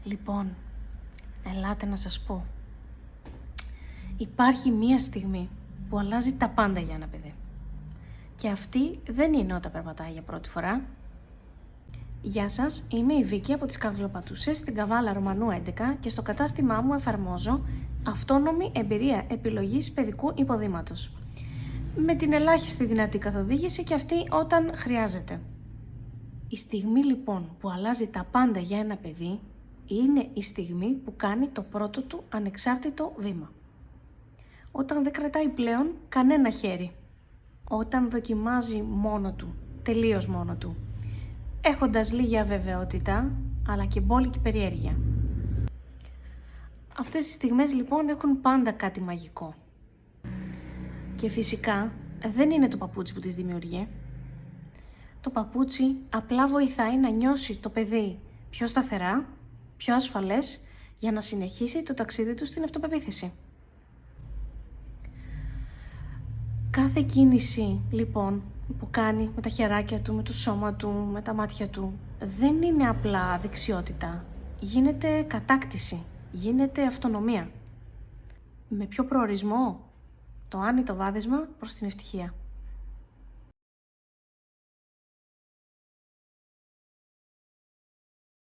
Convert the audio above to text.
Λοιπόν, ελάτε να σας πω. Υπάρχει μία στιγμή που αλλάζει τα πάντα για ένα παιδί. Και αυτή δεν είναι όταν περπατάει για πρώτη φορά. Γεια σας, είμαι η Βίκη από τις Καρδιοπατούσες στην Καβάλα Ρωμανού 11 και στο κατάστημά μου εφαρμόζω αυτόνομη εμπειρία επιλογής παιδικού υποδήματος. Με την ελάχιστη δυνατή καθοδήγηση και αυτή όταν χρειάζεται. Η στιγμή λοιπόν που αλλάζει τα πάντα για ένα παιδί είναι η στιγμή που κάνει το πρώτο του ανεξάρτητο βήμα. Όταν δεν κρατάει πλέον κανένα χέρι. Όταν δοκιμάζει μόνο του, τελείως μόνο του. Έχοντας λίγη αβεβαιότητα, αλλά και μπόλικη περιέργεια. Αυτές οι στιγμές λοιπόν έχουν πάντα κάτι μαγικό. Και φυσικά δεν είναι το παπούτσι που τις δημιουργεί. Το παπούτσι απλά βοηθάει να νιώσει το παιδί πιο σταθερά, πιο ασφαλές, για να συνεχίσει το ταξίδι του στην αυτοπεποίθηση. Κάθε κίνηση λοιπόν που κάνει με τα χεράκια του, με το σώμα του, με τα μάτια του, δεν είναι απλά δεξιότητα. Γίνεται κατάκτηση, γίνεται αυτονομία. Με ποιο προορισμό? Το άνετο βάδισμα προς την ευτυχία.